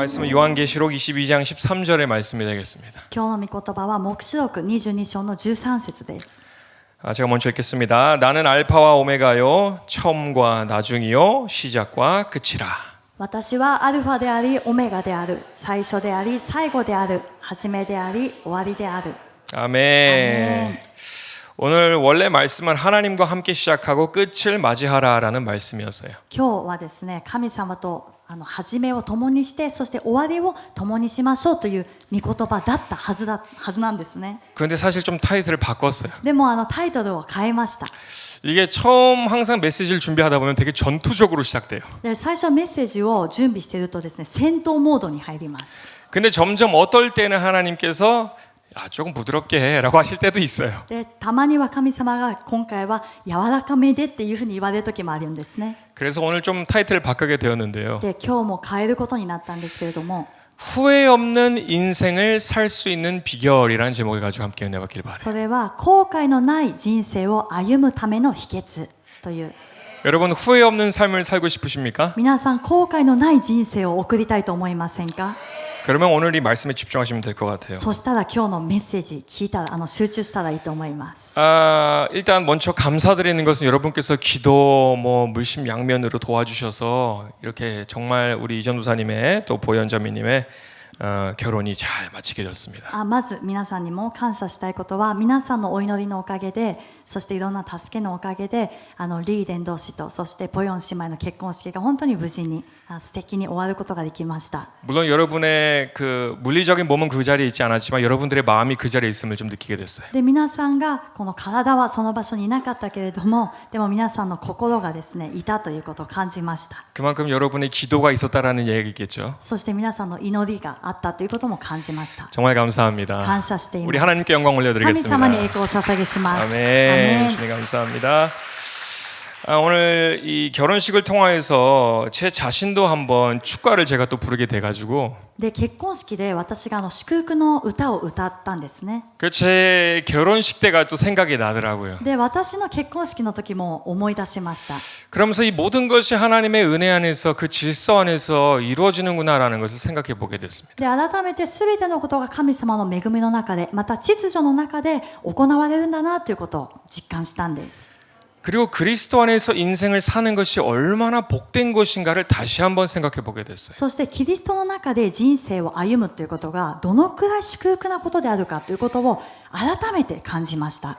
말씀은 요한계시록 22장 13절의 말씀이 되겠습니다. 今日の御言葉は黙示録22章の13節です。 제가 먼저 읽겠습니다. 나는 알파와 오메가요, 처음과 나중이요, 시작과 끝이라. 私はアルファでありオメガである、最初であり最後である、始めであり終わりである。 아멘. 오늘 원래 말씀은 하나님과 함께 시작하고 끝을 맞이하라라는 말씀이었어요. 今日はですね、神様と始めを共にして、そして終わりを共にしましょうという御言葉だったはずなんですね。 그런데 사실 좀 타이틀을 바꿨어요. でもタイトルを変えました。 이게 처음 항상 메시지를 준비하다 보면 되게 전투적으로 시작돼요. で最初メッセージを準備しているとですね、戦闘モードに入ります。 근데 점점 어떨 때는 하나님께서 조금 부드럽게 해라고 하실 때도 있어요. でたまには神様が今回は柔らかめでっていうふうに言われる時もあるんですね。 그래서 오늘 좀 타이틀을 바꾸게 되었는데요. で今日も変えることになったんですけれども、 후회 없는 인생을 살 수 있는 비결이라는 제목을 가지고 함께 은혜받길 바라요. それは後悔のない人生を歩むための秘訣という。 여러분 후회 없는 삶을 살고 싶으십니까? 皆さん後悔のない人生を送りたいと思いませんか？ 그러면 오늘 이 말씀에 집중하시면 될 것 같아요. そしたら今日のメッセージ聞いたら集中したらいいと思います。 일단 먼저 감사드리는 것은 여러분께서 기도 물심양면으로 도와주셔서 이렇게 정말 우리 이전도사님의 또 보현자매님의 결혼이 잘 마치게 됐습니다. まず皆さんにも感謝したいことは、皆さんのお祈りのおかげで、そしていろんな助けのおかげで、リーデン同士とそしてポヨン姉妹の結婚式が本当に無事に素敵に終わることができました。 물론 여러분의 그 물리적인 몸은 그 자리에 있지 않았지만 여러분들의 마음이 그 자리에 있음을 좀 느끼게 됐어요. で皆さんがこの体はその場所にいなかったけれども、でも皆さんの心がですねいたということを感じました。 그만큼 여러분의 기도가 있었다라는 얘기겠죠. そして皆さんの祈りがあったということも感じました。 정말 감사합니다. 感謝しています。 우리 하나님께 영광 神 올려드리겠습니다. 様に栄光を捧げします。 아멘. 주님 감사합니다. 오늘 이 결혼식을 통하여서 제 자신도 한번 축가를 제가 또 부르게 돼가지고 で結婚式で私が祝福の歌を歌ったんですね。 그 제 결혼식 때가 또 생각이 나더라고요. で私の結婚式の時も思い出しました。 그러면서 이 모든 것이 하나님의 은혜 안에서 그 질서 안에서 이루어지는구나라는 것을 생각해 보게 됐습니다. で改めて全てのことが神様の恵みの中で、また秩序の中で行われるんだなということを実感したんです。 그리고 그리스도 안에서 인생을 사는 것이 얼마나 복된 것인가를 다시 한번 생각해 보게 됐어요. そしてキリストの中で人生を歩むということがどのくらい祝福なことであるかということを改めて感じました。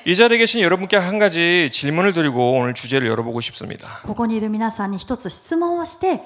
이 자리에 계신 여러분께 한 가지 질문을 드리고 오늘 주제를 열어보고 싶습니다. ここにいる皆さんに一つ質問をして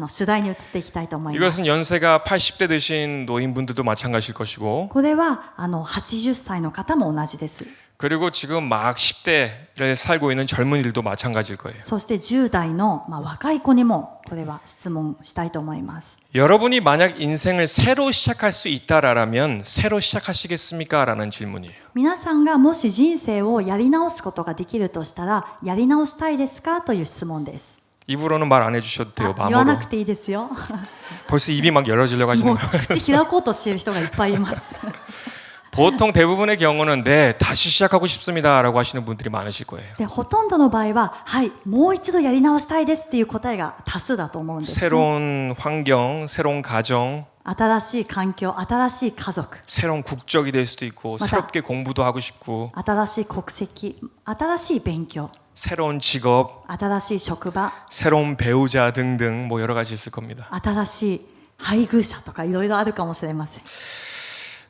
主題に移っていきたいと思います。 이것은 연세가 80대 되신 노인분들도 마찬가지일 것이고 これは80歳の方も同じです。 그리고 지금 막 10대를 살고 있는 젊은이들도 마찬가지일 거예요. そして10代の若い子にもこれは質問したいと思います。 여러분이 만약 인생을 새로 시작할 수 있다라면 새로 시작하시겠습니까? 라는 질문이에요. 皆さんがもし人生をやり直すことができるとしたらやり直したいですかという質問です。 입으로는 말 안 해주셔도 돼요. 言わ 마음으로. なくていいですよ。 벌써 입이 막 열어지려고 하시는 もう 거예요. 口開こうとしている人がいっぱいいます。 보통 대부분의 경우는 네, 다시 시작하고 싶습니다라고 하시는 분들이 많으실 거예요. でほとんどの場合ははいもう一度やり直したいですっていう答えが多数だと思うんです、ね。 새로운 환경, 새로운 가정, 新しい環境、新しい家族、 새로운 국적이 될 수도 있고 맞아. 새롭게 공부도 하고 싶고 新しい国籍、新しい勉強、 새로운 직업, 新しい職場、 새로운 배우자 등등 뭐 여러 가지 있을 겁니다. 新しい配偶者とかいろいろあるかもしれません。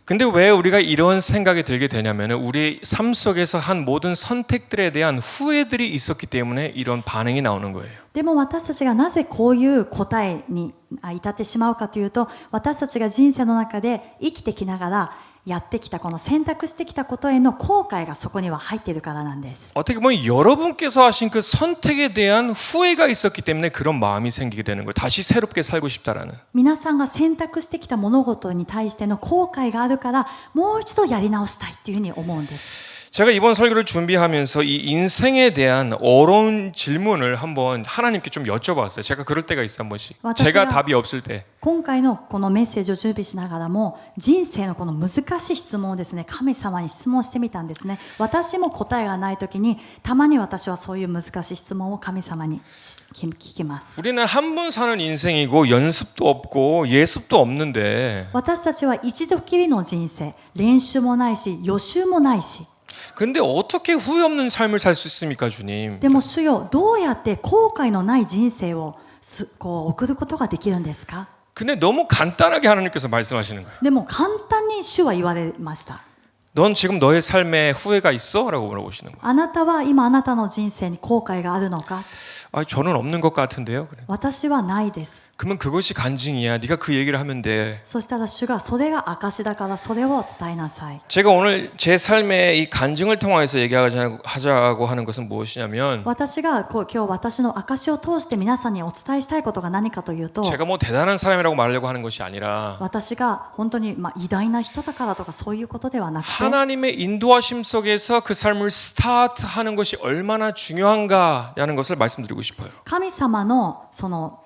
근데 왜 우리가 이런 생각이 들게 되냐면 우리 삶 속에서 한 모든 선택들에 대한 후회들이 있었기 때문에 이런 반응이 나오는 거예요. でも私たちがなぜこういう答えに至ってしまうかというと、私たちが人生の中で生きてきながらやってきたこの選択してきたことへの後悔がそこには入っているからなんです。 어떻게 보면 여러분께서 하신 그 선택에 대한 후회가 있었기 때문에 그런 마음이 생기게 되는 거예요. 다시 새롭게 살고 싶다라는. 皆さんが選択してきた物事に対しての後悔があるからもう一度やり直したいっていうふうに思うんです。 제가 이번 설교를 준비하면서 이 인생에 대한 어려운 질문을 한번 하나님께 좀 여쭤봤어요. 제가 그럴 때가 있어 한 번씩. 제가 답이 없을 때. 今回のこのメッセージを準備しながらも人生のこの難しい質問をですね神様に質問してみたんですね。私も答えがない時にたまに私はそういう難しい質問を神様に聞きます。 우리는 한 번 사는 인생이고 연습도 없고 예습도 없는데 私たちは一度きりの人生、練習もないし予習もないし、 근데 어떻게 후회 없는 삶을 살 수 있습니까, 주님? でも主よ、どうやって後悔のない人生をこう送ることができるんですか？ 근데 너무 간단하게 하나님께서 말씀하시는 거예요. でも簡単に主は言われました。 넌 지금 너의 삶에 후회가 있어? 라고 물어보시는 거예요. あなたは今あなたの人生に後悔があるのか？ 아, 저는 없는 것 같은데요. 그래. 私はないです。 그러면 그것이 간증이야. 네가 그 얘기를 하면 돼. そしたら主がそれが証だからそれを伝えなさい。 제가 오늘 제 삶의 이 간증을 통해서 얘기하자고 하는 것은 무엇이냐면 私が今日私の証を通して皆さんにお伝えしたいことが何かというと、 제가 뭐 대단한 사람이라고 말하려고 하는 것이 아니라 私が本当に偉大な人だからとかそういうことではなくて、 하나님의 인도하심 속에서 그 삶을 스타트하는 것이 얼마나 중요한가라는 것을 말씀드리고 싶어요. 神様のその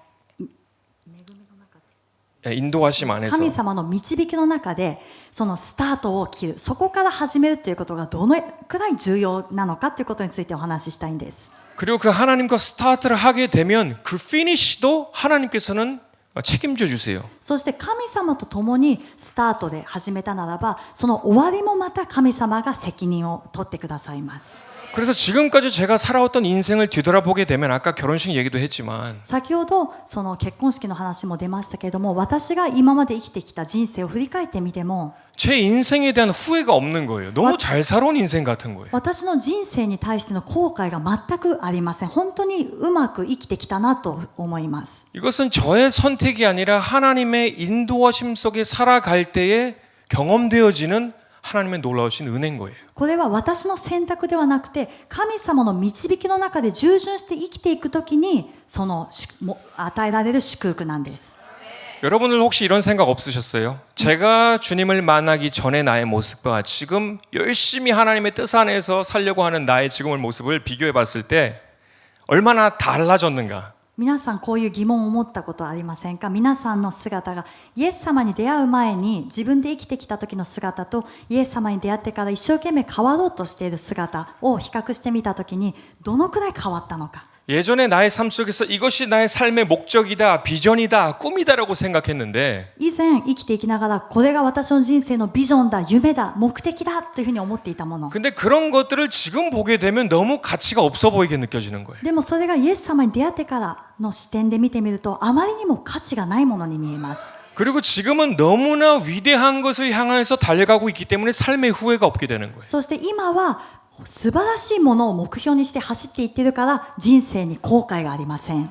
인도하심 안에서 神様の導きの中でそのスタートを切る、そこから始めるということがどのくらい重要なのかということについてお話ししたいんです。 그리고 그 하나님과 스타트를 하게 되면 그 피니시도 하나님께서는 책임져 주세요. そして神様と共にスタートで始めたならば、その終わりもまた神様が責任を取ってくださいます。 그래서 지금까지 제가 살아왔던 인생을 뒤돌아보게 되면 아까 결혼식 얘기도 했지만 先ほどその結婚式の話も出ましたけれども、私が今まで生きてきた人生を振り返ってみても 제 인생에 대한 후회가 없는 거예요. 너무 잘 살아온 인생 같은 거예요. 私の人生に対しての後悔が全くありません。本当にうまく生きてきたなと思います。 이것은 저의 선택이 아니라 하나님의 인도하심 속에 살아갈 때에 경험되어지는 하나님의 놀라우신 은혜인 거예요. これは私の選択ではなくて、神様の導きの中で従順して生きていくときにその与えられる祝福なんです。 여러분들 혹시 이런 생각 없으셨어요? 제가 주님을 만나기 전에 나의 모습과 지금 열심히 하나님의 뜻 안에서 살려고 하는 나의 지금의 모습을 비교해 봤을 때 얼마나 달라졌는가? 皆さんこういう疑問を持ったことはありませんか？皆さんの姿がイエス様に出会う前に自分で生きてきた時の姿とイエス様に出会ってから一生懸命変わろうとしている姿を比較してみた時にどのくらい変わったのか。 예전에 나의 삶 속에서 이것이 나의 삶의 목적이다, 비전이다, 꿈이다라고 생각했는데 以前生きていきながらこれが私の人生のビジョンだ、夢だ、目的だというふうに思っていたもの。 근데 그런 것들을 지금 보게 되면 너무 가치가 없어 보이게 느껴지는 거예요. でもそれがイエス様に出会ってからの視点で見てみるとあまりにも価値がないものに見えます。 그리고 지금은 너무나 위대한 것을 향해서 달려가고 있기 때문에 삶의 후회가 없게 되는 거예요. そして今は素晴らしいものを目標にして走っていっているから人生に後悔がありません。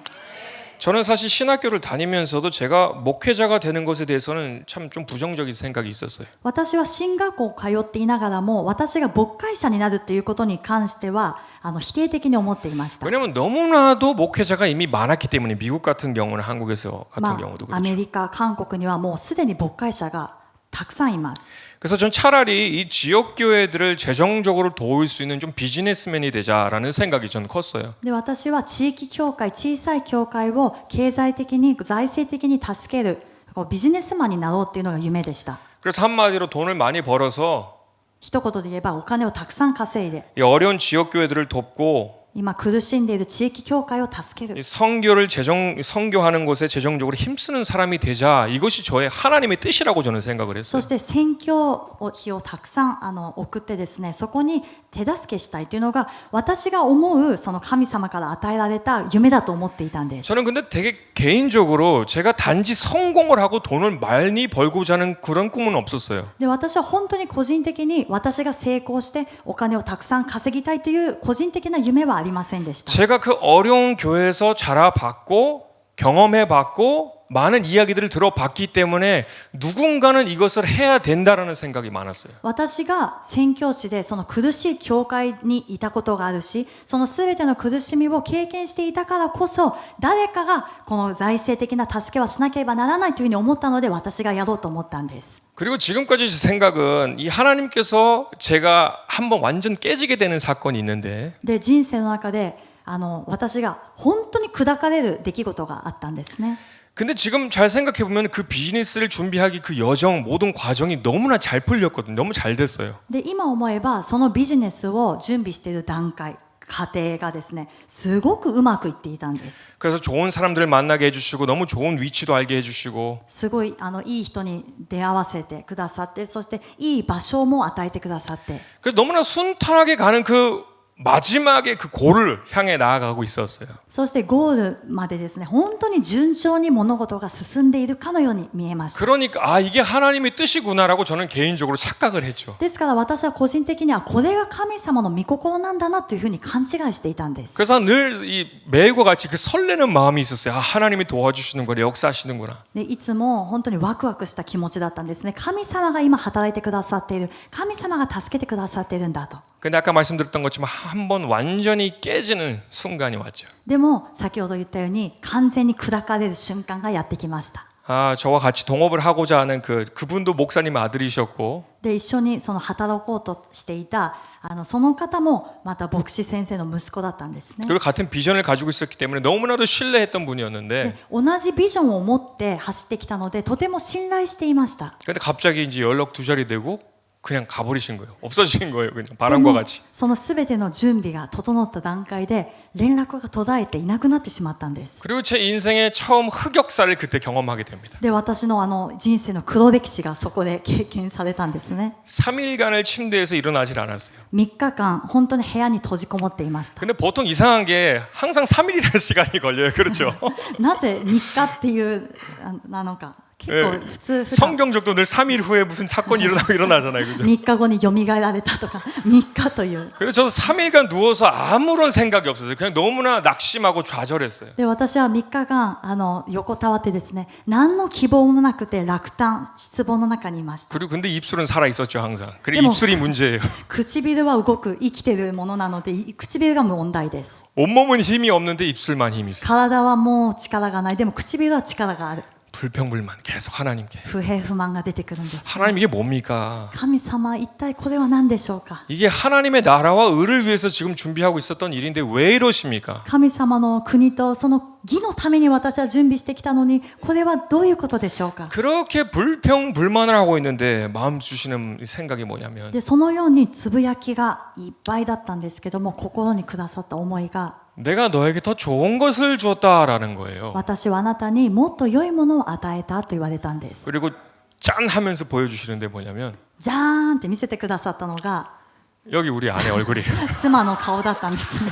저는 사실 신학교를 다니면서도 제가 목회자가 되는 것에 대해서는 참 좀 부정적인 생각이 있었어요. 私は進学校を通っていながらも私が牧会者になるということに関しては否定的に思っていました。 왜냐하면 너무나도 목회자가 이미 많았기 때문에 미국 같은 경우는 한국에서 같은 경우도 アメ 그렇죠. リカ、韓国にはもうすでに牧会者がたくさんいます。 그래서 전 차라리 이 지역 교회들을 재정적으로 도울 수 있는 좀 비즈니스맨이 되자라는 생각이 전 컸어요. で私は地域教会、小さい教会を経済的に財政的に助けるビジネスマンになろうっていうのが夢でした。 그래서 한마디로 돈을 많이 벌어서 一言で言えばお金をたくさん稼いで 이 어려운 지역 교회들을 돕고 今苦しんでいる地域教会を助ける。 이 선교하는 곳에 재정적으로 힘쓰는 사람이 되자. 이것이 저의 하나님의 뜻이라고 저는 생각을 そ 했어요. して宣教費をたくさん送ってですね、そこに手助けしたいというのが私が思うその神様から与えられた夢だと思っていたんです。 저는 근데 되게 개인적으로 제가 단지 성공을 하고 돈을 많이 벌고자 하는 그런 꿈은 없었어요. で私は本当に個人的に私が成功してお金をたくさん稼ぎたいという個人的な夢はありませんでした。 제가 그 어려운 교회에서 자라봤고 경험해봤고 많은 이야기들을 들어봤기 때문에 누군가는 이것을 해야 된다라는 생각이 많았어요. 私が宣教師でその苦しい教会にいたことがあるし、その全ての苦しみを経験していたからこそ、誰かがこの財政的な助けはしなければならないというふうに思ったので、私がやろうと思ったんです。 그리고 지금까지 제 생각은 이 하나님께서 제가 한번 완전 깨지게 되는 사건이 있는데 で、人生の中で私が本当に砕かれる出来事があったんですね。 근데 지금 잘 생각해 보면 그 비즈니스를 준비하기 그 여정 모든 과정이 너무나 잘 풀렸거든요. 너무 잘 됐어요. で、今思えばそのビジネスを準備している段階、過程がですね、すごくうまくいっていたんです。 그래서 좋은 사람들을 만나게 해주시고 너무 좋은 위치도 알게 해주시고 すごいいい人に出会わせてくださって、そしていい場所も与えてくださって、 그래서 너무나 순탄하게 가는 그 마지막에 그 골을 향해 나아가고 있었어요. そしてゴールまでですね、本当に順調に物事が進んでいるかのように見えました。 그러니까 아 이게 하나님의 뜻이구나라고 저는 개인적으로 착각을 했죠. ですから私は個人的にはこれが神様の御心なんだなというふうに勘違いしていたんです。 그래서 늘 이 매일과 같이 그 설레는 마음이 있었어요. 아 하나님이 도와주시는구나, 역사하시는구나. でいつも本当にワクワクした気持ちだったんですね。神様が今働いてくださっている、神様が助けてくださっているんだと。 근데 아까 말씀드렸던 것처럼 한번 완전히 깨지는 순간이 왔죠. でも先ほど言ったように完全に砕かれる瞬間がやってきました。 아 저와 같이 동업을 하고자 하는 그분도 목사님 아들이셨고 で一緒にその働こうとしていたその方もまた牧師先生の息子だったんですね。 그리고 같은 비전을 가지고 있었기 때문에 너무나도 신뢰했던 분이었는데 で同じビジョンを持って走ってきたのでとても信頼していました。 근데 갑자기 이제 연락 두 자리 되고 그냥 가버리신 거예요. 없어지신 거예요. 그냥 で 바람과 も 같이. その全ての準備が整った段階で連絡が途絶えていなくなってしまったんです。 그리고 제 인생의 처음 흑역사를 그때 경험하게 됩니다. で私の人生の黒歴史がそこで経験されたんですね。 3일간을 침대에서 일어나질 않았어요. 3日間本当に部屋に閉じこもっていました。 근데 보통 이상한 게 항상 3일이라는 시간이 걸려요. 그렇죠? なぜ3日っていうなのか。 結構普段 성경적도 늘 3일 후에 무슨 사건이 일어나잖아요. 그죠? 3日後に蘇られたとか3日という。 그래서 저도 3일간 누워서 아무런 생각이 없었어요. 그냥 너무나 낙심하고 좌절했어요. で私は3日間横たわってですね、何の希望もなくて落胆失望の中にいました。 그리고 근데 입술은 살아 있었죠 항상. 그래 뭐- 입술이 문제예요. 唇は動く生きてるものなので唇が問題です。 온몸은 힘이 없는데 입술만 힘이 있어요. 体はもう力がない。でも唇は力がある。 불평불만 계속 하나님께. 不平不満が出てくるんです。 하나님 이게 뭡니까? 神様一体これは何でしょうか。 이게 하나님의 나라와 의를 위해서 지금 준비하고 있었던 일인데 왜 이러십니까? 神様の国とその義のために私は準備してきたのにこれはどういうことでしょうか。 그렇게 불평불만을 하고 있는데 마음 주시는 생각이 뭐냐면 でそのようにつぶやきがいっぱいだったんですけども、心にくださった思いが、 내가 너에게 더 좋은 것을 주었다라는 거예요. 私はあなたにもっと良いものを与えたと言われたんです。 그리고 짠 하면서 보여주시는데 뭐냐면 じゃーんって見せてくださったのが 여기 우리 아내 얼굴이에요. 妻の顔だったんですね。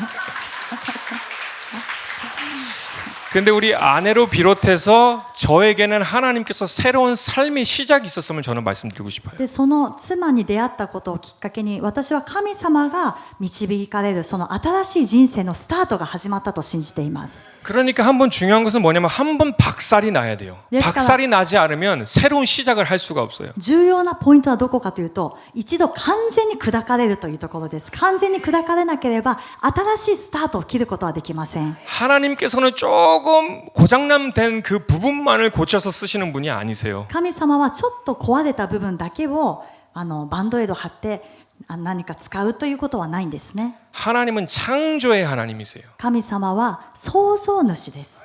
근데 우리 아내로 비롯해서 저에게는 하나님께서 새로운 삶의 시작이 있었으면 저는 말씀드리고 싶어요. でその妻に出会ったことをきっかけに、私は神様が導かれるその新しい人生のスタートが始まったと信じています。 그러니까 한번 중요한 것은 뭐냐면 한번 박살이 나야 돼요. 박살이 나지 않으면 새로운 시작을 할 수가 없어요. 重要なポイントはどこかというと、一度完全に砕かれるというところです。完全に砕かれなければ新しいスタートを切ることはできません。 하나님께서는 조금 고장난 그 부분만을 고쳐서 쓰시는 분이 아니세요. 神様はちょっと壊れた部分だけをバンドエイド貼って何か使うということはないんですね。 하나님은 창조의 하나님이세요. 神様は創造主です。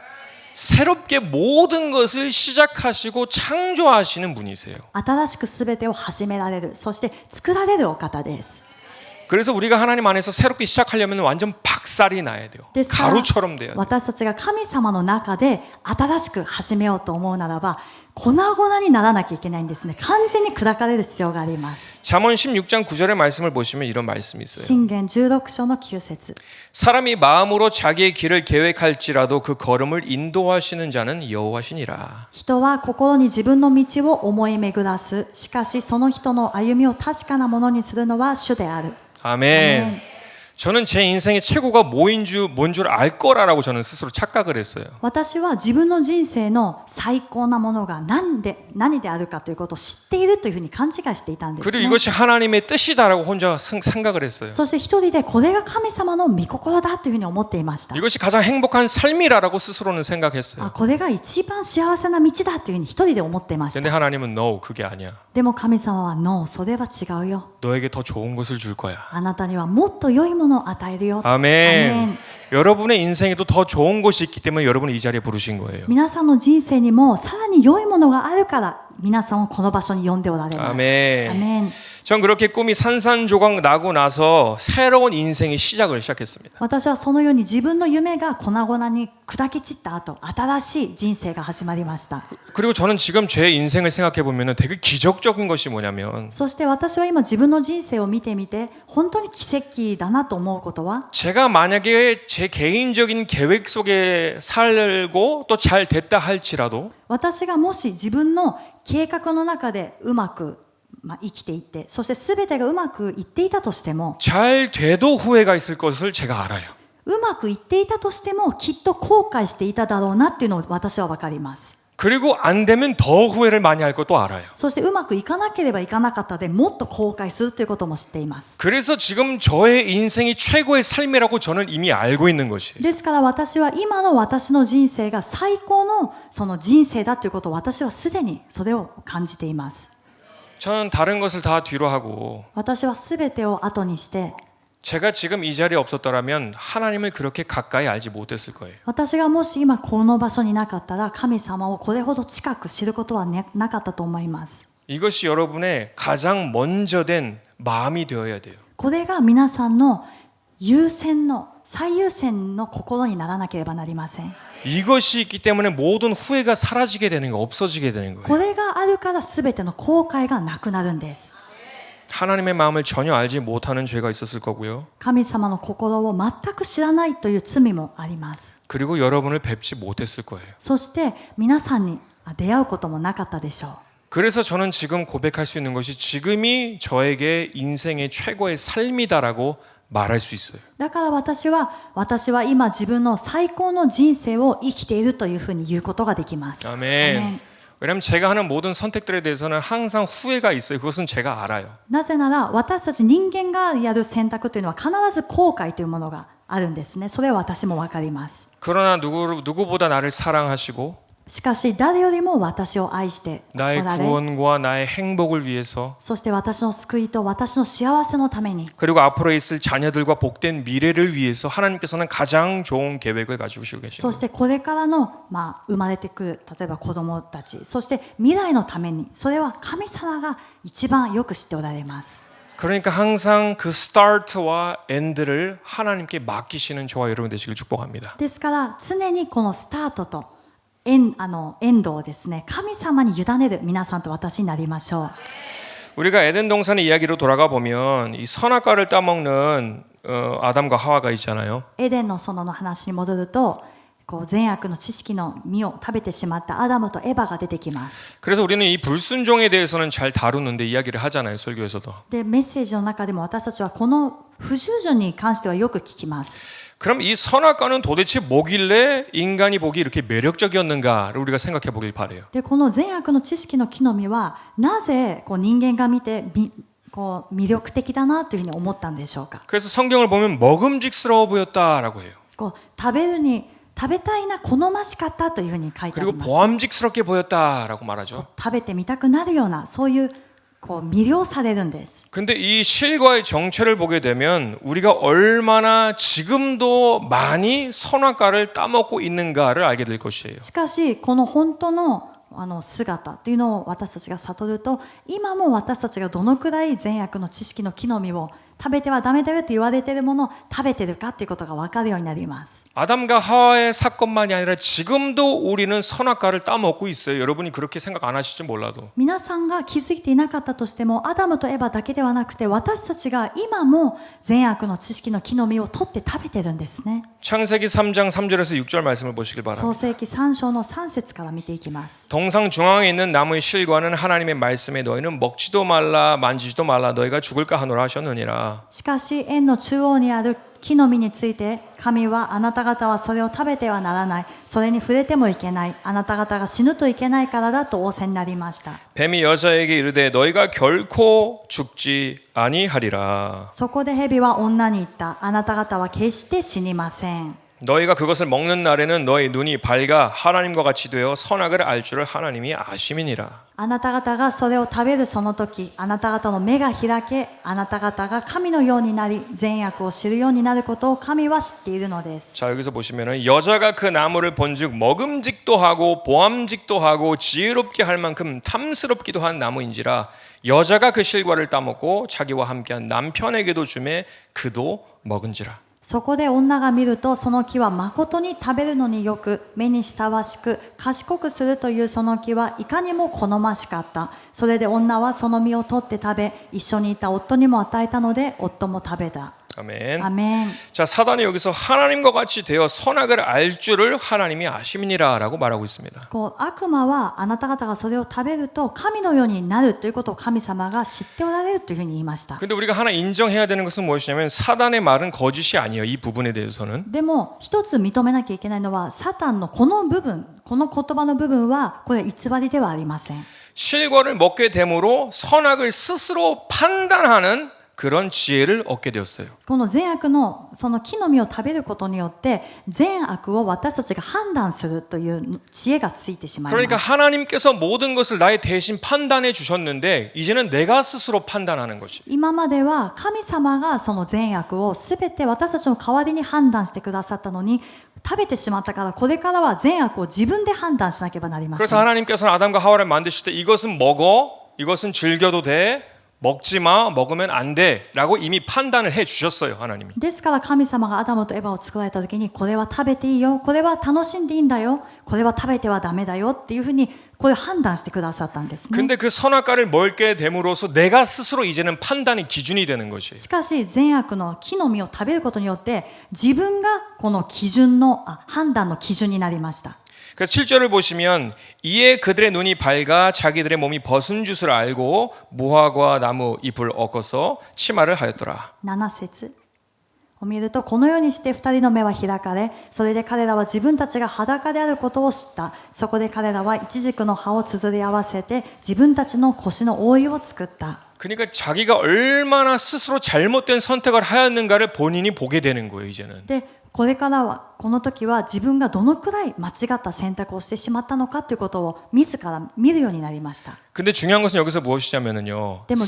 새롭게 모든 것을 시작하시고 창조하시는 분이세요. 新しくすべてを始められる、そして作られるお方です。 그래서 우리가 하나님 안에서 새롭게 시작하려면 완전 박살이 나야 돼요. ですから 가루처럼 돼야 돼요. 私たちが神様の中で新しく始めようと思うならば、粉々にならなきゃいけないんですね。完全に砕かれる必要があります。 잠언 16장 9절의 말씀을 보시면 이런 말씀이 있어요. 箴言16章の9節。 사람이 마음으로 자기의 길을 계획할지라도 그 걸음을 인도하시는 자는 여호와시니라. 人は心に自分の道を思い巡らす。しかしその人の歩みを確かなものにするのは主である。 아멘. 저는 제 인생의 최고가 뭔 줄 알 거라고 저는 스스로 착각을 했어요. 私は自分の人生の最高なものが何であるかということを知っているというふうに勘違いしていたんです 그리고 ね。 이것이 하나님의 뜻이다라고 혼자 생각을 했어요. そして一人でこれが神様の御心だというふうに思っていました。 이것이 가장 행복한 삶이라고 스스로는 생각했어요. これが一番幸せな道だというふうに一人で思っていまし 근데 た。 하나님은 No, 그게 아니야. でも神様はノー、それは違うよ。 너에게 더 좋은 것을 줄 거야. あなたにはもっと良いものを与えるよ。 아멘. 여러분의 인생에도 더 좋은 것이 있기 때문에 여러분을 이 자리에 부르신 거예요. 皆さんの人生にもさらに良いものがあるから皆さんをこの場所に呼んでおられます。 아멘. アメン。 전 그렇게 꿈이 산산조각 나고 나서 새로운 인생의 시작을 시작했습니다. 私はそのように自分の夢が粉々に砕け散った後、新しい人生が始まりました。 그리고 저는 지금 제 인생을 생각해 보면 되게 기적적인 것이 뭐냐면 そして私は今自分の人生を見てみて本当に奇跡だなと思うことは 제가 만약에 제 개인적인 계획 속에 살고 또 잘 됐다 할지라도 私がもし自分の計画の中でうまく生きていって、そして全てがうまくいっていたとしても 잘 돼도 후회가 있을 것을 제가 알아요. うまくいっていたとしてもきっと後悔していただろうなっていうのを私は分かります。 그리고 안 되면 더 후회를 많이 할 것도 알아요. そしてうまくいかなければいかなかったでもっと後悔するということも知っています。 그래서 지금 저의 인생이 최고의 삶이라고 저는 이미 알고 있는 것이에요. ですから私は今の私の人生が最高のその人生だということを私はすでにそれを感じています。 저는 다른 것을 다 뒤로 하고 私は全てを後にして 제가 지금 이 자리에 없었더라면 하나님을 그렇게 가까이 알지 못했을 거예요. 私がもし今この場所になかったら神様をこれほど近く知ることはなかったと思います。 이것이 여러분의 가장 먼저 된 마음이 되어야 돼요. これが皆さんの最優先の心にならなければなりません。 이것이 있기 때문에 모든 후회가 사라지게 되는 거, 없어지게 되는 거예요. これがあるから全ての後悔がなくなるんです。 하나님의 마음을 전혀 알지 못하는 죄가 있었을 거고요. 神様の心を全く知らないという罪もあります。 그리고 여러분을 뵙지 못했을 거예요. そして皆さんに出会うこともなかったでしょう。 그래서 저는 지금 고백할 수 있는 것이 지금이 저에게 인생의 최고의 삶이다라고 말할 수 있어요. だから私は今自分の最高の人生を生きているというふうに言うことができます。 아멘. 왜냐하면 제가 하는 모든 선택들에 대해서는 항상 후회가 있어요. 그것은 제가 알아요. なぜなら私たち人間がやる選択というのは必ず後悔というものがあるんですね。それは私も分かります。 그러나 누구보다 나를 사랑하시고 しかし誰よりも私を愛してお 나의 られ、 구원과 나의 행복을 위해서 そして私の救いと私の幸せのために、 그리고 앞으로 있을 자녀들과 복된 미래를 위해서 하나님께서는 가장 좋은 계획을 가지고そ 계십니다. してこれからの、生まれてくる例えば子供たち、そして未来のために、それは神様が一番よく知っておられます。 그러니까 항상 그 스타트와 엔드를 하나님께 맡기시는 저와 여러분 되시길 축복합니다. ですから常にこのスタートとエンドをですね、神様に委ねる皆さんと私になりましょう。 우리가 에덴 동산의 이야기로 돌아가 보면 이 선악과를 따먹는 아담과 하와가 있잖아요. エデンの園の話に戻ると、こう善悪の知識の実を食べてしまったアダムとエバが出てきます。 그래서 우리는 이 불순종에 대해서는 잘 다루는데 이야기를 하잖아요. 설교에서도. でメッセージの中でも私たちはこの不従順に関してはよく聞きます。 그럼 이 선악과는 도대체 뭐길래 인간이 보기 이렇게 매력적이었는가를 우리가 생각해 보길 바래요. でこの善悪の知識の木の実はなぜこう人間が見てこう魅力的だなというふうに思ったんでしょうか。 그래서 성경을 보면 먹음직스러워 보였다라고 해요. こう食べたいな、好ましかったというふうに書いてあり 그리고 ます。 보암직스럽게 보였다라고 말하죠. 食べてみたくなるような、そういうこう魅了されるんです。 근데 이 실과의 정체를 보게 되면 우리가 얼마나 지금도 많이 선악과를 따먹고 있는가를 알게 될 것이에요. しかしこの本当の姿というのを私たちが悟ると、今も私たちがどのくらい善悪の知識の木の実を食べてはダメだよと言われているものを食べてるかということが分かるようになります。 아담과 하와의 사건만이 아니라 지금도 우리는 선악과를 따먹고 있어요. 여러분이 그렇게 생각 안 하실지 몰라도. 皆さんが気づいていなかったとしても、アダムとエバだけではなくて私たちが今も善悪の知識の木の実を取って食べてるんですね。 창세기 3장 3절에서 6절 말씀을 보시길 創 바랍니다. 世記3章の3節から見ていきます。 동상 중앙에 있는 나무의 실과는 하나님의 말씀에 너희는 먹지도 말라 만지지도 말라 너희가 죽을까 하노라 하셨느니라. 하니라. しかし園の中央にある木の実について神はあなた方はそれを食べてはならない、それに触れてもいけない、あなた方が死ぬといけないからだと仰せになりました。 뱀이 여자에게 이르되 너희가 결코 죽지 아니하리라. そこで蛇は女に言った、あなた方は決して死にません。 너희가 그것을 먹는 날에는 너희 눈이 밝아 하나님과 같이 되어 선악을 알 줄을 하나님이 아심이니라. あなた方がそれを食べるその時、あなた方の目が開け、あなた方が神のようになり、善悪を知るようになることを神は知っているのです。 자, 여기서 보시면은 여자가 그 나무를 본즉 먹음직도 하고 보암직도 하고 지혜롭게 할 만큼 탐스럽기도 한 나무인지라 여자가 그 실과를 따먹고 자기와 함께한 남편에게도 주매 그도 먹은지라. そこで女が見ると、その木は誠に食べるのによく、目に親しく賢くするというその木はいかにも好ましかった。それで女はその実を取って食べ、一緒にいた夫にも与えたので、夫も食べた。 아멘. アメン。 자, 사단이 여기서 하나님과 같이 되어 선악을 알 줄을 하나님이 아심이니라라고 말하고 있습니다. こう悪魔はあなた方がそれを食べると神のようになるということを神様が知っておられるというふうに言いました。 근데 우리가 하나 인정해야 되는 것은 무엇이냐면 사단의 말은 거짓이 아니에요. 이 부분에 대해서는. でも一つ認めなきゃいけないのは、サタンのこの部分、この言葉の部分はこれは偽りではありません。 실과를 먹게 됨으로 선악을 스스로 판단하는 그런 지혜를 얻게 되었어요. この善悪のその木の実を食べることによって善悪を私たちが判断するという知恵がついてしまいます。 그러니까 하나님께서 모든 것을 나의 대신 판단해 주셨는데 이제는 내가 스스로 판단하는 것이. 今までは神様がその善悪をすべて私たちの代わりに判断してくださったのに、食べてしまったからこれからは善悪を自分で判断しなければなりませ 그래서 ん。 하나님께서는 아담과 하와를 만드실 때 이것은 먹어, 이것은 즐겨도 돼, 먹지 마, 먹으면 안 돼라고 이미 판단을 해 주셨어요, 하나님이. ですから神様がアダムとエバを作られた時に、これは食べていいよ、これは楽しんでいいんだよ、これは食べてはダメだよっていうふうにこれを判断してくださったんですね。 근데 그 선악과를 먹게 됨으로써 내가 스스로 이제는 판단의 기준이 되는 것이에요. しかし善悪の木の実を食べることによって自分がこの基準の判断の基準になりました。 그래서 7절을 보시면 이에 그들의 눈이 밝아 자기들의 몸이 벗은 줄을 알고 무화과 나무 잎을 엎어서 치마를 하였더라. 7節を見ると、このようにして二人の目は開かれ、それで彼らは自分たちが裸であることを知った。そこで彼らはイチジクの葉をつづり合わせて自分たちの腰の覆いを作った。 그러니까 자기가 얼마나 스스로 잘못된 선택을 하였는가를 본인이 보게 되는 거예요, 이제는. でこれからはこの時は自分がどのくらい間違った選択をしてしまったのかということを自ら見るようになりました。 근데 중요한 것은 여기서 무엇이냐면요. 데も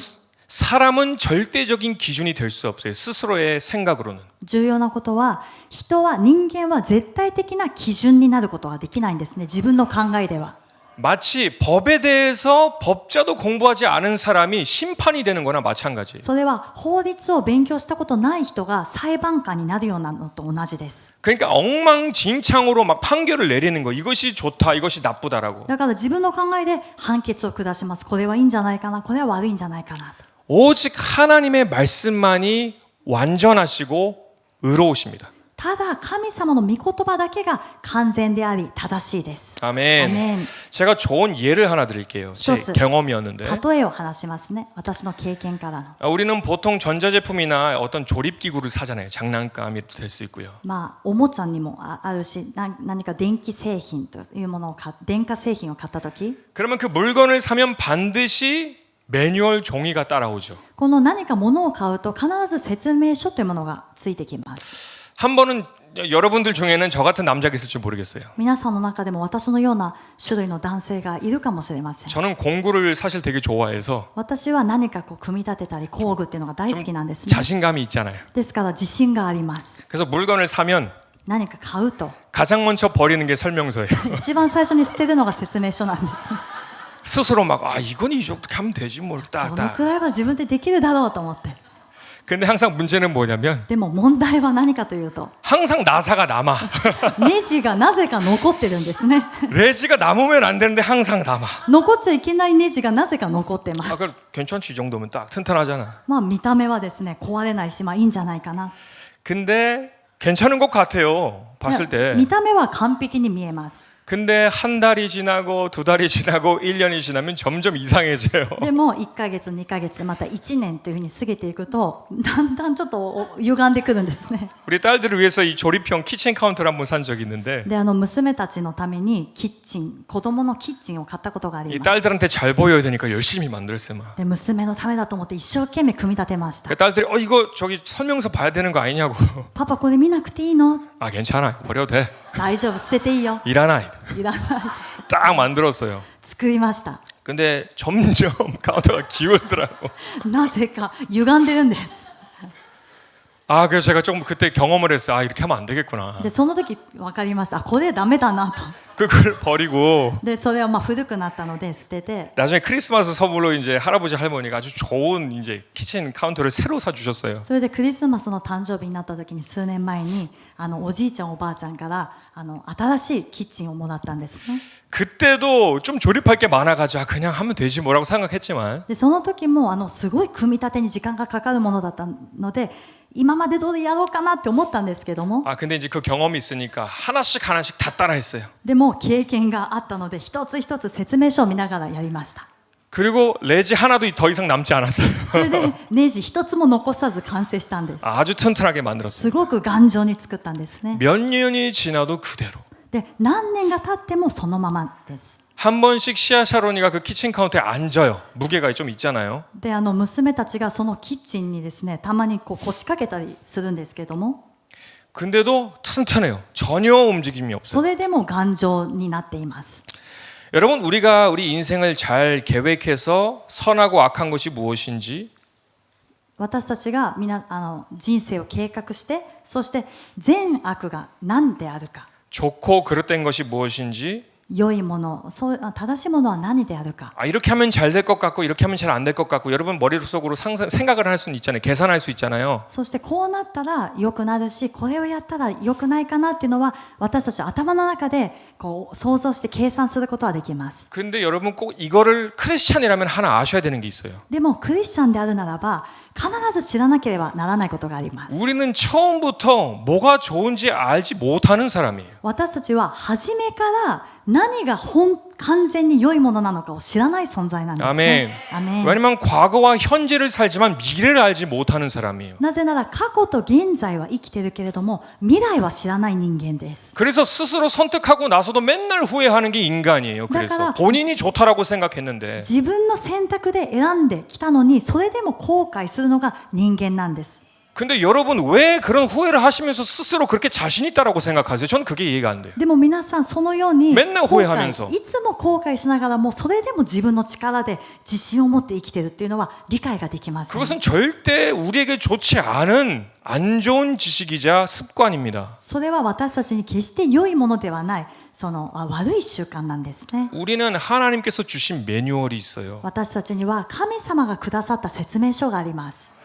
사람은 절대적인 기준이 될 수 없어요. 스스로의 생각으로는. 重要なことは、人間は絶対的な基準になることができないんですね。自分の考えでは。 마치 법에 대해서 법자도 공부하지 않은 사람이 심판이 되는 거나 마찬가지예요. それは法律を勉強したことない人が裁判官になるようなのと同じです。 그러니까 엉망진창으로 막 판결을 내리는 거. 이것이 좋다, 이것이 나쁘다라고. だから自分の考えで判決を下します。これはいいんじゃないかな、これは悪いんじゃないかな。 오직 하나님의 말씀만이 완전하시고 의로우십니다. ただ神様の御言葉だけが完全であり正しいです。 아멘. 아멘. 제가 좋은 예를 하나 드릴게요. 제 좋습니다. 경험이었는데. 例えを話しますね。私の経験からの。 우리는 보통 전자제품이나 어떤 조립기구를 사잖아요. 장난감이 될 수 있고요. まあおもちゃにもあるし、何か電気製品というものを電化製品を買った時、 그러면 그 물건을 사면 반드시 매뉴얼 종이가 따라오죠. この何か物を買うと必ず説明書というものがついてきます。 한 번은 여러분들 중에는 저 같은 남자가 있을지 모르겠어요. 皆さんの中でも私のような種類の男性がいるかもしれません。 저는 공구를 사실 되게 좋아해서 私は何かこう組み立てたり工具っていうのが大好きなんですね。 자신감이 있잖아요. ですから自信があります。 그래서 물건을 사면 何か買うと 가장 먼저 버리는 게 설명서예요. 一番最初に捨てるのが説明書なんですね。 스스로 막 이건 이 정도 하면 되지 뭘 この 딱딱. くらいは自分でできるだろうと思って。 근데 항상 문제는 뭐냐면 でも問題は何かというと、 항상 나사가 남아. ネジがなぜか残ってるんですね。 레지가 남으면 안 되는데 항상 남아. 残っちゃいけないネジがなぜか残ってます。 그 괜찮지 이 정도면 딱 튼튼하잖아. まあ見た目はですね、壊れないし、まあいいんじゃないかな。 근데 괜찮은 것 같아요. 봤을 いや 때. 見た目は完璧に見えます。 근데 한 달이 지나고 두 달이 지나고 1년이 지나면 점점 이상해져요. でも1ヶ月2ヶ月また1年というふうに過ぎていくとだんだんちょっと歪んでくるんですね。 우리 딸들을 위해서 이 조립형 키친 카운터를 한번 산 적이 있는데 で娘たちのためにキッチン子供のキッチンを買ったことがあり 이 ます。 딸들한테 잘 보여야 되니까 열심히 만들었어요. 막. で娘のためだと思って一生懸命組み立てました。 그 딸들이 이거 저기 설명서 봐야 되는 거 아니냐고. パパこれ見なくていいの？ 아 괜찮아 버려도 돼. 大丈夫捨てていいよ。 일하나 いらない。 딱 만들었어요. 作りました。 근데 점점 카운터가 기울더라고. なぜか歪んでるんです。 아 그래서 제가 조금 그때 경험을 했어요. 아 이렇게 하면 안 되겠구나. でその時分かりました。あこれダメだなと。 그걸 버리고 でそれはまあ古くなったので捨てて。 나중에 크리스마스 선물로 이제 할아버지 할머니가 아주 좋은 이제 키친 카운터를 새로 사주셨어요. それでクリスマスの誕生日になった時に数年前におじいちゃんおばあちゃんから新しいキッチンをもらったんですね。 그때도 좀 조립할 게 많아가지고 그냥 하면 되지 뭐라고 생각했지만 でその時もすごい組み立てに時間がかかるものだったので今までどうでやろうかなって思ったんですけども 아 근데 이제 그 경험이 있으니까 하나씩 다 따라했어요. でも経験があったので一つ一つ説明書を見ながらやりました。 그리고 레지 하나도 더 이상 남지 않았어요. それでネジ一つも残さず完成したんです。 아주 튼튼하게 만들었어요. すごく頑丈に作ったんですね。 몇 년이 지나도 그대로. で何年が経ってもそのままです。 한 번씩 시아 샤로니가 그 키친 카운터에 앉아요. 무게가 좀 있잖아요. で娘たちがそのキッチンにですねたまに腰掛けたりするんですけども 근데도 튼튼해요. 전혀 움직임이 そ 없어요. れでも頑丈になっています。 여러분 우리가 우리 인생을 잘 계획해서 선하고 악한 것이 무엇인지 私たちが人生を計画してそして善悪が何であるか 좋고 그릇된 것이 무엇인지 良いもの正しいものは何であるか 아 이렇게 하면 잘 될 것 같고 이렇게 하면 잘 안 될 것 같고 여러분 머릿속으로 생각을 할 수는 있잖아요. 계산할 수 있잖아요. そしてこうなったら良くなるしこれをやったら良くないかなっていうのは私たち頭の中でこう想像して計算することはできます。 근데 여러분 꼭 이거를 크리스찬이라면 하나 아셔야 되는 게 있어요. でもクリスチャンであるならば必ず知らなければならないことがあります。 우리는 처음부터 뭐가 좋은지 알지 못하는 사람이에요. 私たちは初めから何が完全に良いものなのかを知らない存在なんですね。アメン。 왜냐면 과거와 현재를 살지만 미래를 알지 못하는 사람이에요. なぜなら過去と現在は生きてるけれども未来は知らない人間です。 그래서 스스로 선택하고 나서도 맨날 후회하는 게 인간이에요. 그래서 본인이 좋다라고 생각했는데 自分の選択で選んできたのにそれでも後悔するのが人間なんです。 근데 여러분 왜 그런 후회를 하시면서 스스로 그렇게 자신 있다라고 생각하세요? 저는 그게 이해가 안 돼요. でも皆さんそのように 맨날 後 후회하면서 悔いつも後悔しながらもそれでも自分の力で自信を持って生きてるっていうのは理解ができません。 그것은 절대 우리에게 좋지 않은 안 좋은 지식이자 습관입니다. それは私たちに決して良いものではない悪い習慣なんですね。 우리는 하나님께서 주신 매뉴얼이 있어요. 私たちには神様がくださった説明書があります。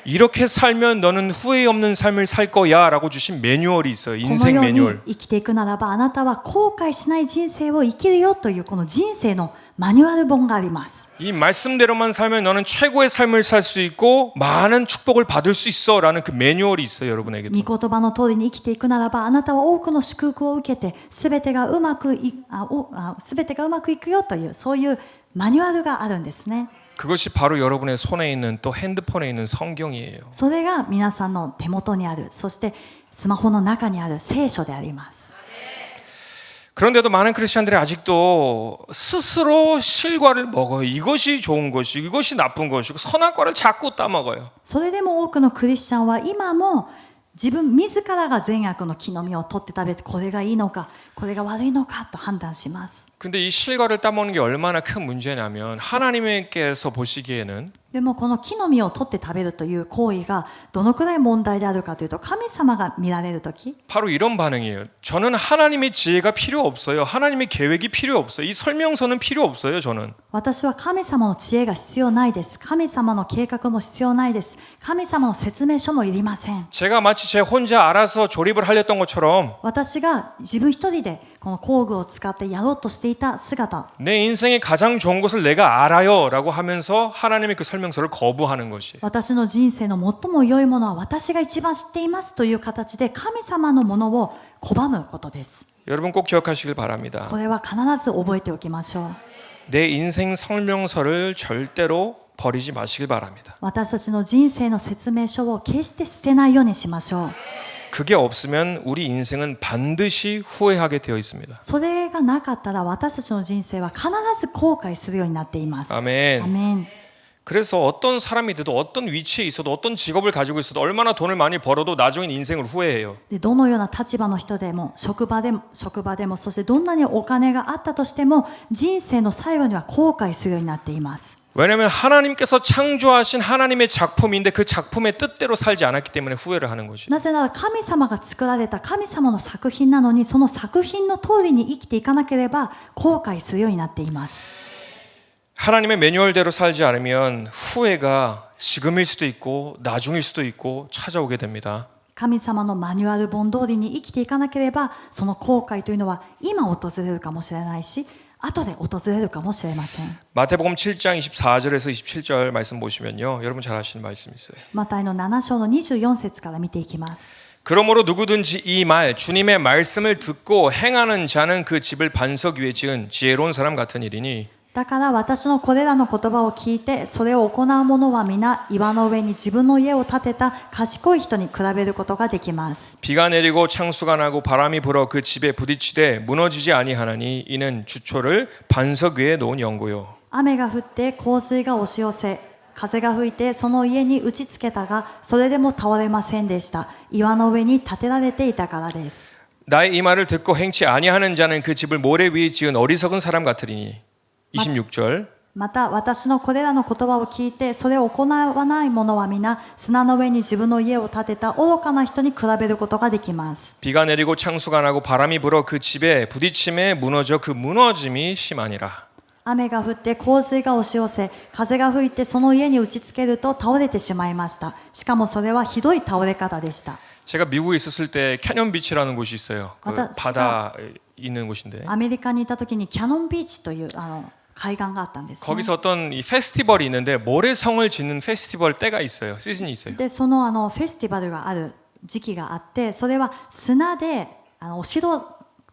이렇게 살면 너는 후회 없는 삶을 살 거야라고 주신 매뉴얼이 있어요. この 인생 ように 매뉴얼. 生きていくならばあなたは後悔しない人生を生きるよというこの人生のマニュアル本があります。 이 말씀대로만 살면 너는 최고의 삶을 살 수 있고 많은 축복을 받을 수 있어라는 그 매뉴얼이 있어요, 여러분에게도. 御言葉の通りに生きていくならばあなたは多くの祝福を受けて全てがうまくいくよというそういうマニュアルがあるんですね。 그것이 바로 여러분의 손에 있는 또 핸드폰에 있는 성경이에요. それが皆さんの手元にあるそしてスマホの中にある聖書であります。 그런데도 많은 크리스천들이 아직도 스스로 실과를 먹어요. 이것이 좋은 것이고 이것이 나쁜 것이고 선한 과를 자꾸 따먹어요. それでも多くのクリスチャンは今も自らが善悪の木の実を取って食べてこれがいいのかこれが悪いのかと判断します。 근데 이 실과를 따먹는 게 얼마나 큰 문제냐면 하나님께서 보시기에는 でもこの木の実を取って食べるという行為がどのくらい問題であるかというと神様が見られるとき 바로 이런 반응이에요. 저는 하나님의 지혜가 필요 없어요. 하나님의 계획이 필요 없어요. 이 설명서는 필요 없어요. 저는. 私は神様の知恵が必要ないです。神様の計画も必要ないです。神様の説明書もいりません。 제가 마치 제 혼자 알아서 조립을 하렸던 것처럼 私が自分一人でこの工具を使ってやろうとしていた姿 내 인생에 가장 좋은 것을 내가 알아요 라고 하면서 하나님의 그 설명서를 거부하는 것이 私の人生の最も良いものは私が一番知っていますという形で神様のものを拒むことです。 여러분 꼭 기억하시길 바랍니다. これは必ず覚えておきましょう。 내 인생 설명서를 절대로 버리지 마시길 바랍니다. 私たちの人生の説明書を決して捨てないようにしましょう。 그게 없으면 우리 인생은 반드시 후회하게 되어 있습니다. それがなかったら私たちの人生は必ず後悔するようになっています。 아멘. アメン。 그래서 어떤 사람이 돼도 어떤 위치에 있어도 어떤 직업을 가지고 있어도 얼마나 돈을 많이 벌어도 나중엔 인생을 후회해요. でどのような立場の人でも職場でもそしてどんなにお金があったとしても人生の最後には後悔するようになっています。 왜냐하면 하나님께서 창조하신 하나님의 작품인데 그 작품의 뜻대로 살지 않았기 때문에 후회를 하는 것이. なぜなら神様が作られた神様の作品なのにその作品の通りに生きていかなければ後悔するようになっています。 하나님의 매뉴얼대로 살지 않으면 후회가 지금일 수도 있고 나중일 수도 있고 찾아오게 됩니다. 神様のマニュアル本通りに生きていかなければその後悔というのは今訪れるかもしれないし後で訪れるかもしれません。 마태복음 7장 24절에서 27절 말씀 보시면요. 여러분 잘 아시는 말씀이 있어요. マタイの7章の24節から見ていきます。 그러므로 누구든지 이 말 주님의 말씀을 듣고 행하는 자는 그 집을 반석 위에 지은 지혜로운 사람 같은 일이니 だから私のこれらの言葉を聞いてそれを行う者は皆岩の上に自分の家を建てた賢い人に比べることができます。 비가 내리고 창수가 나고 바람이 불어 그 집에 부딪히되 무너지지 아니하나니 이는 주초를 반석 위에 놓은 연고요. 雨が降って洪水が押し寄せ風が吹いてその家に打ちつけたがそれでも倒れませんでした。岩の上に建てられていたからです。 나의 이 말을 듣고 행치 아니하는 자는 그 집을 모래 위에 지은 어리석은 사람 같으리니 26절 また私のこれらの言葉を聞いてそれを行わない者は皆砂の上に自分の家を建てた愚かな人に比べることができます。 비가 내리고 창수가 나고 바람이 불어 그 집에 부딪힘에 무너져 그 무너짐이 심하니라. 雨が降って洪水が押し寄せ風が吹いてその家に打ちつけると倒れてしまいました。しかもそれはひどい倒れ方でした。 제가 미국에 있었을 때 캐년 비치라는 곳이 있어요. 그 맞아, 바다에 있는 곳인데 アメリカにいた時にキャノンビーチという海岸があったんですね。 거기서 어떤 이 페스티벌이 있는데 모래성을 짓는 페스티벌 때가 있어요. 시즌이 있어요. でそのフェスティバルがある時期があってそれは砂でお城を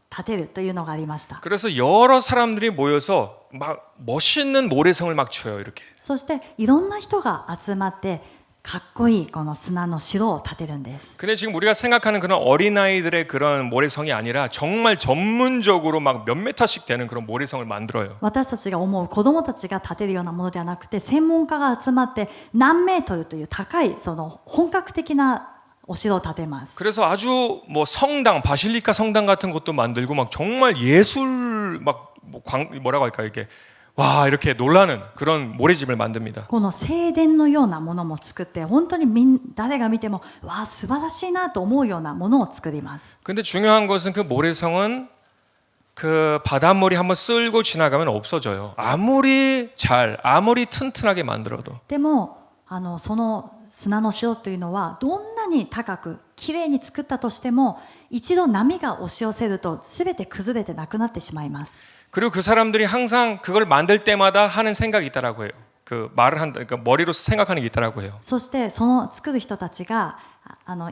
建てるというのがありました。 그래서 여러 사람들이 모여서 막 멋있는 모래성을 막 쳐요. 이렇게. そしていろんな人が集まってかっこいいこの砂の城を建てるんです。 근데 지금 우리가 생각하는 그런 어린아이들의 그런 모래성이 아니라 정말 전문적으로 막 몇 메타씩 되는 그런 모래성을 만들어요. 私たちが思う子どもたちが建てるようなものではなくて専門家が集まって何メートルという高いその本格的なお城を建てます。 그래서 아주 뭐 성당, 바실리카 성당 같은 것도 만들고 막 정말 예술 막 뭐라고 할까요? 이게 와 이렇게 놀라는 그런 모래집을 만듭니다. この聖殿のようなものも作って本当に誰が見てもわあ素晴らしいなと思うようなものを作ります。 근데 중요한 것은 그 모래성은 그 바닷물이 한번 쓸고 지나가면 없어져요. 아무리 튼튼하게 만들어도. でもその砂の城というのはどんなに高くきれいに作ったとしても一度波が押し寄せると全て崩れてなくなってしまいます。 그리고 그 사람들이 항상 그걸 만들 때마다 하는 생각이 있다라고 해요. 그 말을 한다, 그러니까 머리로 생각하는 게 있다라고 해요. そしてその作る人たちが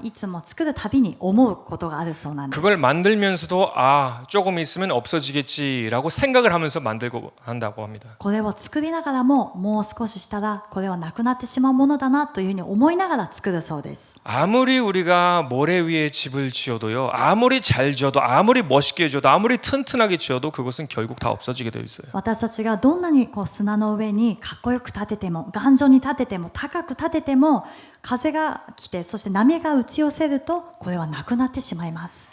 いつも作るたびに思うことがあるそうなんです。 그걸 만들면서도 아 조금 있으면 없어지겠지라고 생각을 하면서 만들고 한다고 합니다. これを作りながらももう少ししたらこれはなくなってしまうものだなというふうに思いながら作るそうです。 아무리 우리가 모래 위에 집을 지어도요, 아무리 잘 지어도, 아무리 멋있게 지어도, 아무리 튼튼하게 지어도 그것은 결국 다 없어지게 되어 있어요. 私たちがどんなに砂の上にかっこよく建てても頑丈に建てても高く建てても風が来てそして波が打ち寄せるとこれはなくなってしまいます。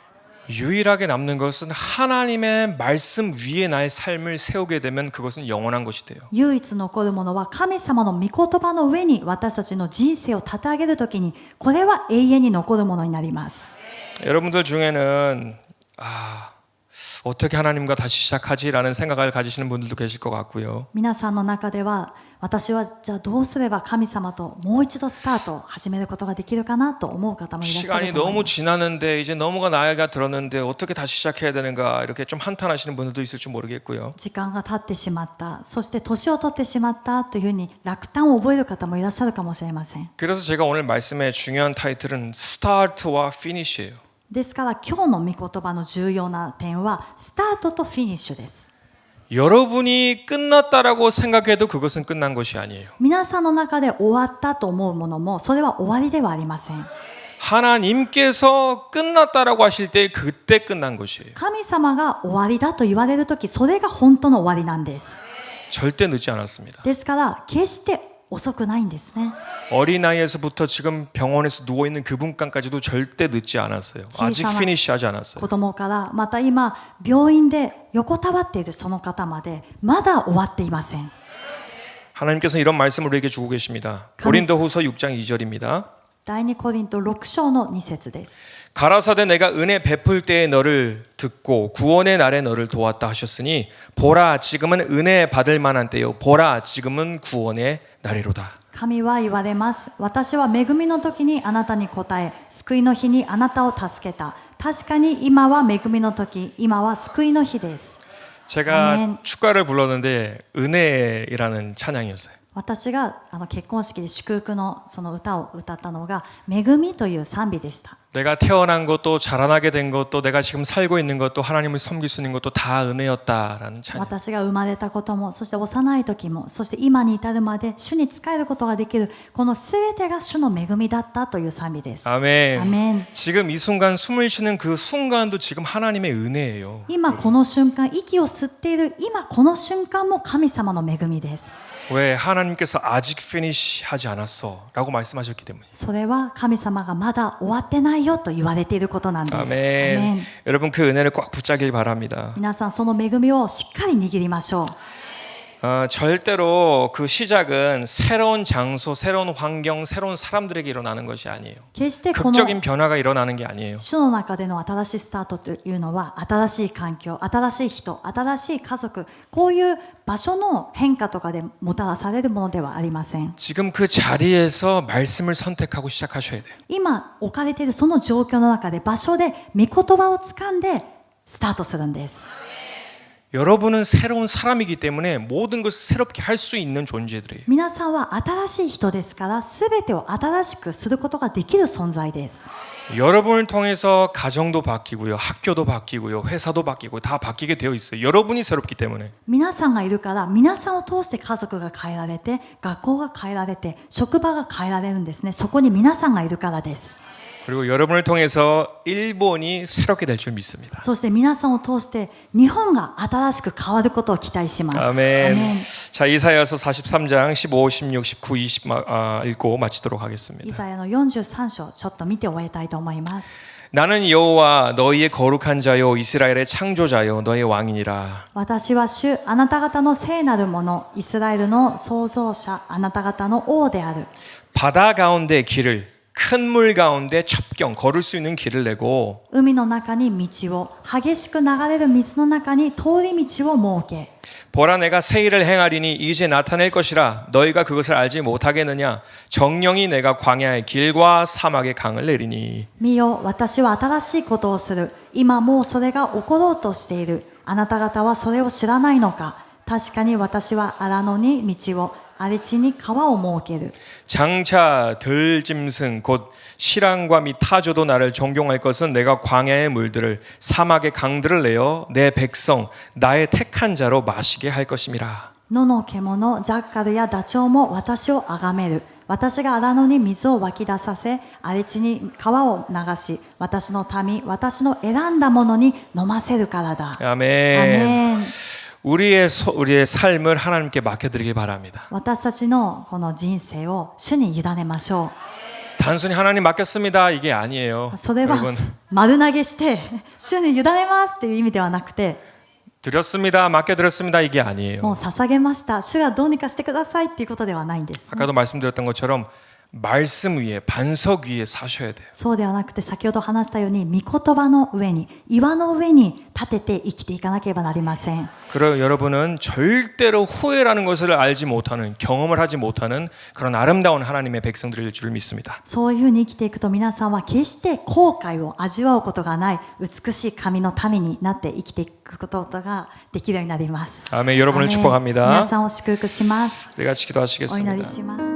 유일하게 남는 것은 하나님의 말씀 위에 나의 삶을 세우게 되면 그것은 영원한 것이 돼요. 唯一残るものは神様の御言葉の上に私たちの人生を立て上げるときにこれは永遠に残るものになります。 여러분들 중에는 어떻게 하나님과 다시 시작하지라는 생각을 가지시는 분들도 계실 것 같고요. 皆さんの中では私はじゃあどうすれば神様ともう一度スタートを始めることができるかなと思う方もいらっしゃる 시간이 と思い 너무 ます。 지났는데 이제 너무가 나이가 들었는데 어떻게 다시 시작해야 되는가 이렇게 좀 한탄하시는 분들도 있을지 모르겠고요. 時間が経ってしまった、そして年を取ってしまったというふうに落胆を覚える方もいらっしゃるかもしれません。 그래서 제가 오늘 말씀의 중요한 타이틀은 Start와 Finish예요. ですから今日の御言葉の重要な点はスタートとフィニッシュです。 여러분이 끝났다라고 생각해도 그것은 끝난 것이 아니에요. 皆さんの中で終わったと思うものもそれは終わりではありません。 하나님께서 끝났다라고 하실 때 그때 끝난 것이에요. 神様が終わりだと言われるとき、それが本当の終わりなんです。 절대 늦지 않았습니다. ですから決して遅くないんですね。 어린아이에서부터 지금 병원에서 누워있는 그분까지도 절대 늦지 않았어요. 아직 피니시하지 않았어요. 子供からまた今病院で横たわっているその方までまだ終わっていません。 하나님께서 이런 말씀을 우리에게 주고 계십니다. 고린도후서 6장 2절입니다. 第2コリント6章の2節です。 가라사대 내가 은혜 베풀 때에 너를 듣고 구원의 날에 너를 도왔다 하셨으니 보라 지금은 은혜 받을 만한 때요 보라 지금은 구원의 날이로다. 神は言われます。私は恵みの時にあなたに答え、救いの日にあなたを助けた。確かに今は恵みの時、今は救いの日です。 제가 아멘. 축가를 불렀는데 은혜라는 찬양이었어요. 私が結婚式で祝福のその歌を歌ったのが恵みという賛美でした。 내가 태어난 것도 자라나게 된 것도 내가 지금 살고 있는 것도 하나님을 섬길 수 있는 것도 다 은혜였다라는 찬양. 私が生まれたことも、そして幼い時も、そして今に至るまで主に仕えることができる、このすべてが主の恵みだったという賛美です。 아멘. 아멘. 지금 이 순간 숨을 쉬는 그 순간도 지금 하나님의 은혜예요. 今この瞬間、息を吸っている今この瞬間も神様の恵みです。 왜 하나님께서 아직 피니시 하지 않았어 라고 말씀하셨기 때문에. それは神様がまだ終わってないよと言われていることなんです。 아멘. 여러분 그 은혜를 꽉 붙잡길 바랍니다. 皆さんその恵みをしっかり握りましょう。 절대로 그 시작은 새로운 장소, 새로운 환경, 새로운 사람들에게 일어나는 것이 아니에요. 決してこの 극적인 변화가 일어나는 게 아니에요. 主の中での新しいスタートというのは新しい環境、新しい人、新しい家族、こういう場所の変化とかでもたらされるものではありません。 지금 그 자리에서 말씀을 선택하고 시작하셔야 돼요. 今置かれているその状況の中で場所で御言葉を掴んでスタートするんです。 여러분은 새로운 사람이기 때문에 모든 것을 새롭게 할 수 있는 존재들이에요. 皆さんは新しい人ですから全てを新しくすることができる存在です。 여러분을 통해서 가정도 바뀌고요, 학교도 바뀌고요, 회사도 바뀌고 다 바뀌게 되어 있어요. 여러분이 새롭기 때문에. 皆さんがいるから皆さんを通して家族が変えられて学校が変えられて職場が変えられるんですね。そこに皆さんがいるからです。 그리고 여러분을 통해서 일본이 새롭게 될 줄 믿습니다. そして皆さんを通して日本が新しく変わることを期待します。 아멘. 자, 이사야서 43장 15, 16, 19, 20 읽고 마치도록 イ 하겠습니다. ザヤの43章ちょっと見て終えたいと思います。 나는 여호와 너희의 거룩한 자요 이스라엘의 창조자요 너의 왕이니라. 私は主、あなた方の聖なるもの、イスラエルの創造者、あなた方の王である。 바다 가운데 길을 큰 물 가운데 첩경 걸을 수 있는 길을 내고 海の中に道を、激しく流れる水の中に通り道を設け。 보라 내가 새 일을 행하리니 이제 나타낼 것이라 너희가 그것을 알지 못하겠느냐 정령이 내가 광야의 길과 사막의 강을 내리니 見よ、私は新しいことをする。今もうそれが起ころうとしている。あなた方はそれを知らないのか。確かに私は荒野に道を、荒れ地に川を設ける。 장차 들짐승 곧 실랑과 및 타조도 나를 존경할 것은 내가 광야의 물들을 사막의 강들을 내어 내 백성 나의 택한 자로 마시게 할 것임이라. 野の獣、ジャッカルやダチョウも私を崇める。私が荒野に水を湧き出させ、荒れ地に川を流し、私の民、私の選んだものに飲ませるからだ。 아멘. アメン。 우리의 삶을 하나님께 맡겨드리길 바랍니다. 私たちのこの人生を主に委ねましょ 단순히 하나님 맡겼습니다 이게 아니에요. う。それは 여러분 丸投げして主に委ねますっていう意味ではなくて、 드렸습니다 맡겨드렸습니다 이게 아니에요. もう捧げました、主がどうにかしてくださいっていうことではないんです。 아까도 말씀드렸던 것처럼 말씀 위에 반석 위에 사셔야 돼요. そうではなくて、先ほど話したように御言葉の上に、岩の上に立てて生きていかなければなりません。 그리고 여러분은 절대로 후회라는 것을 알지 못하는 경험을 하지 못하는 그런 아름다운 하나님의 백성들일 줄 믿습니다. そういうふうに生きていくと、皆さんは決して後悔を味わうことがない美しい神の民になって生きていくことができるようになります。 아멘. 여러분을 アーメン 축복합니다. 皆さんを祝福します。 우리 같이 お祈り 기도하시겠습니다. します。